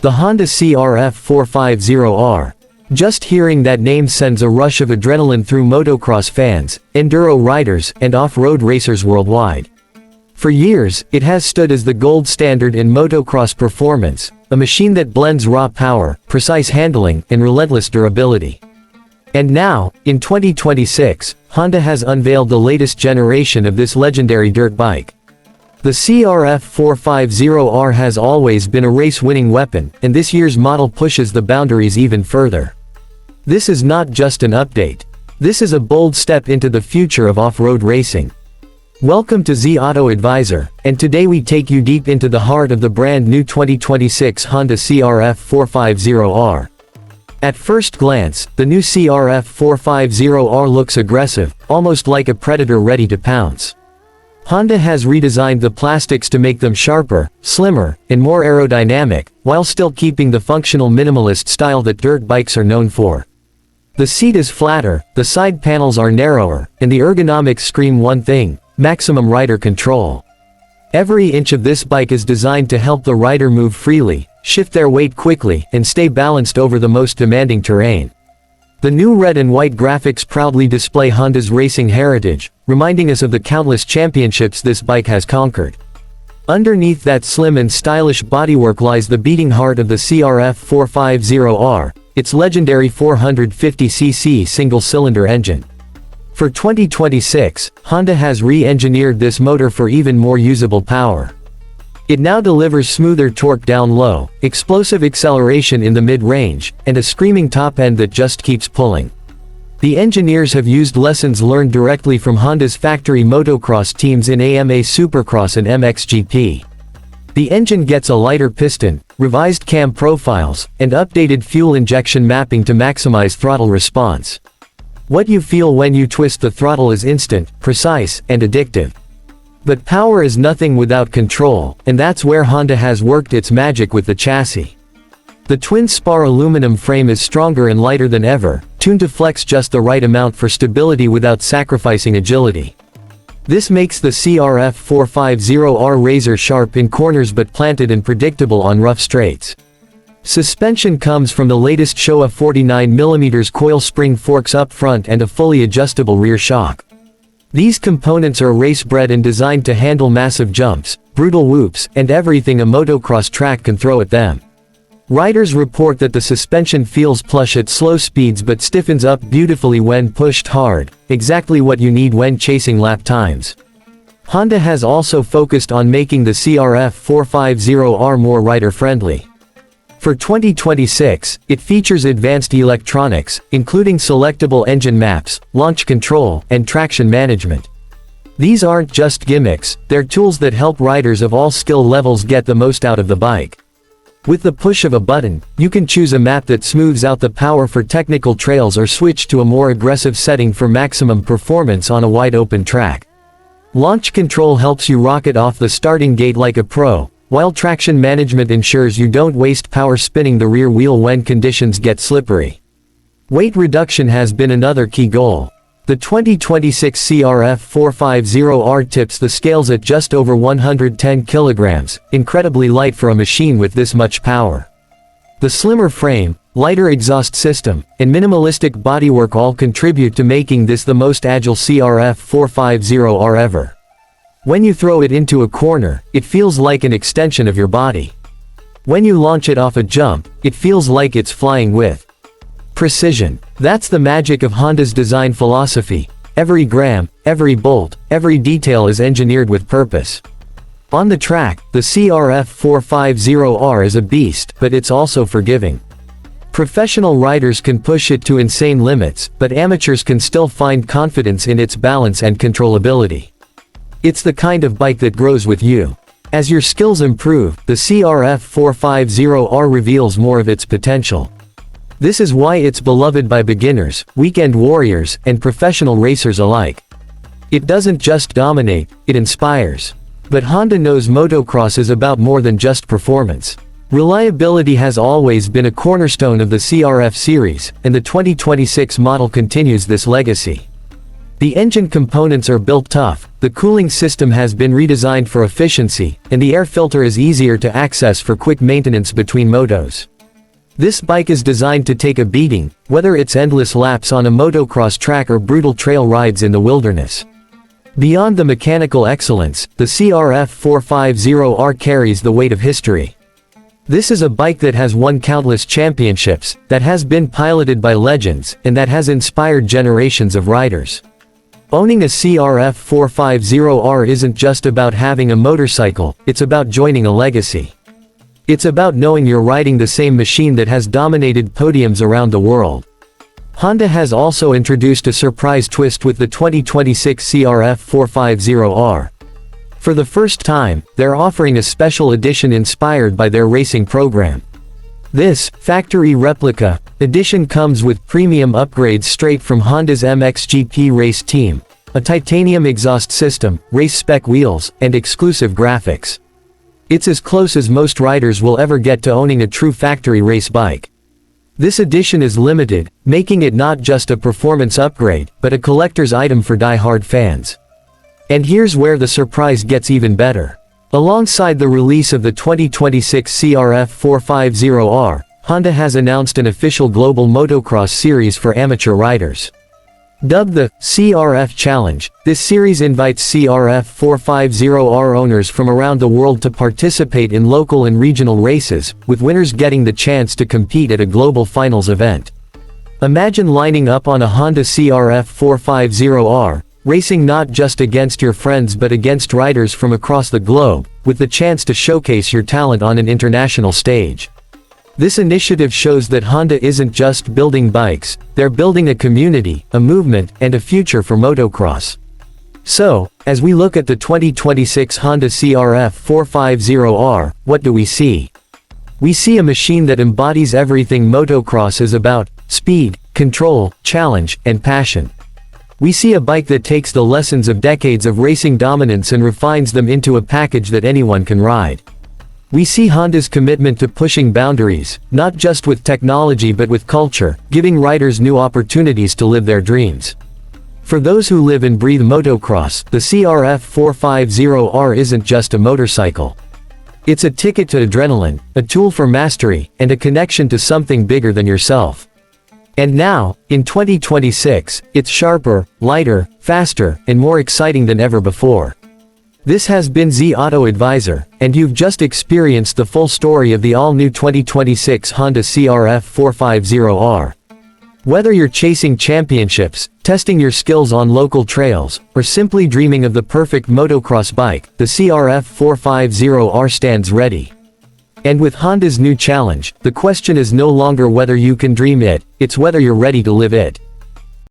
The Honda CRF450R. Just hearing that name sends a rush of adrenaline through motocross fans, enduro riders, and off-road racers worldwide. For years, it has stood as the gold standard in motocross performance, a machine that blends raw power, precise handling, and relentless durability. And now, in 2026, Honda has unveiled the latest generation of this legendary dirt bike. The CRF450R has always been a race-winning weapon, and this year's model pushes the boundaries even further. This is not just an update. This is a bold step into the future of off-road racing. Welcome to Z Auto Advisor, and today we take you deep into the heart of the brand new 2026 Honda CRF450R. At first glance, the new CRF450R looks aggressive, almost like a predator ready to pounce. Honda has redesigned the plastics to make them sharper, slimmer, and more aerodynamic, while still keeping the functional minimalist style that dirt bikes are known for. The seat is flatter, the side panels are narrower, and the ergonomics scream one thing: maximum rider control. Every inch of this bike is designed to help the rider move freely, shift their weight quickly, and stay balanced over the most demanding terrain. The new red and white graphics proudly display Honda's racing heritage, reminding us of the countless championships this bike has conquered. Underneath that slim and stylish bodywork lies the beating heart of the CRF450R, its legendary 450cc single-cylinder engine. For 2026, Honda has re-engineered this motor for even more usable power. It now delivers smoother torque down low, explosive acceleration in the mid-range, and a screaming top end that just keeps pulling. The engineers have used lessons learned directly from Honda's factory motocross teams in AMA Supercross and MXGP. The engine gets a lighter piston, revised cam profiles, and updated fuel injection mapping to maximize throttle response. What you feel when you twist the throttle is instant, precise, and addictive. But power is nothing without control, and that's where Honda has worked its magic with the chassis. The twin-spar aluminum frame is stronger and lighter than ever, tuned to flex just the right amount for stability without sacrificing agility. This makes the CRF450R razor sharp in corners but planted and predictable on rough straights. Suspension comes from the latest Showa 49mm coil spring forks up front and a fully adjustable rear shock. These components are race-bred and designed to handle massive jumps, brutal whoops, and everything a motocross track can throw at them. Riders report that the suspension feels plush at slow speeds but stiffens up beautifully when pushed hard, exactly what you need when chasing lap times. Honda has also focused on making the CRF450R more rider-friendly. For 2026, it features advanced electronics, including selectable engine maps, launch control, and traction management. These aren't just gimmicks, they're tools that help riders of all skill levels get the most out of the bike. With the push of a button, you can choose a map that smooths out the power for technical trails or switch to a more aggressive setting for maximum performance on a wide-open track. Launch control helps you rocket off the starting gate like a pro, while traction management ensures you don't waste power spinning the rear wheel when conditions get slippery. Weight reduction has been another key goal. The 2026 CRF450R tips the scales at just over 110 kilograms, incredibly light for a machine with this much power. The slimmer frame, lighter exhaust system, and minimalistic bodywork all contribute to making this the most agile CRF450R ever. When you throw it into a corner, it feels like an extension of your body. When you launch it off a jump, it feels like it's flying with precision. That's the magic of Honda's design philosophy. Every gram, every bolt, every detail is engineered with purpose. On the track, the CRF450R is a beast, but it's also forgiving. Professional riders can push it to insane limits, but amateurs can still find confidence in its balance and controllability. It's the kind of bike that grows with you. As your skills improve, the CRF450R reveals more of its potential. This is why it's beloved by beginners, weekend warriors, and professional racers alike. It doesn't just dominate, it inspires. But Honda knows motocross is about more than just performance. Reliability has always been a cornerstone of the CRF series, and the 2026 model continues this legacy. The engine components are built tough, the cooling system has been redesigned for efficiency, and the air filter is easier to access for quick maintenance between motos. This bike is designed to take a beating, whether it's endless laps on a motocross track or brutal trail rides in the wilderness. Beyond the mechanical excellence, the CRF450R carries the weight of history. This is a bike that has won countless championships, that has been piloted by legends, and that has inspired generations of riders. Owning a CRF450R isn't just about having a motorcycle, it's about joining a legacy. It's about knowing you're riding the same machine that has dominated podiums around the world. Honda has also introduced a surprise twist with the 2026 CRF450R. For the first time, they're offering a special edition inspired by their racing program. This factory replica edition comes with premium upgrades straight from Honda's MXGP race team, a titanium exhaust system, race-spec wheels, and exclusive graphics. It's as close as most riders will ever get to owning a true factory race bike. This edition is limited, making it not just a performance upgrade, but a collector's item for die-hard fans. And here's where the surprise gets even better. Alongside the release of the 2026 CRF450R, Honda has announced an official global motocross series for amateur riders. Dubbed the CRF Challenge, this series invites CRF450R owners from around the world to participate in local and regional races, with winners getting the chance to compete at a global finals event. Imagine lining up on a Honda CRF450R, racing not just against your friends but against riders from across the globe, with the chance to showcase your talent on an international stage. This initiative shows that Honda isn't just building bikes, they're building a community, a movement, and a future for motocross. So, as we look at the 2026 Honda CRF450R, what do we see? We see a machine that embodies everything motocross is about: speed, control, challenge, and passion. We see a bike that takes the lessons of decades of racing dominance and refines them into a package that anyone can ride. We see Honda's commitment to pushing boundaries, not just with technology but with culture, giving riders new opportunities to live their dreams. For those who live and breathe motocross, the CRF450R isn't just a motorcycle. It's a ticket to adrenaline, a tool for mastery, and a connection to something bigger than yourself. And now, in 2026, it's sharper, lighter, faster, and more exciting than ever before. This has been Z Auto Advisor, and you've just experienced the full story of the all-new 2026 Honda CRF450R. Whether you're chasing championships, testing your skills on local trails, or simply dreaming of the perfect motocross bike, the CRF450R stands ready. And with Honda's new challenge, the question is no longer whether you can dream it, it's whether you're ready to live it.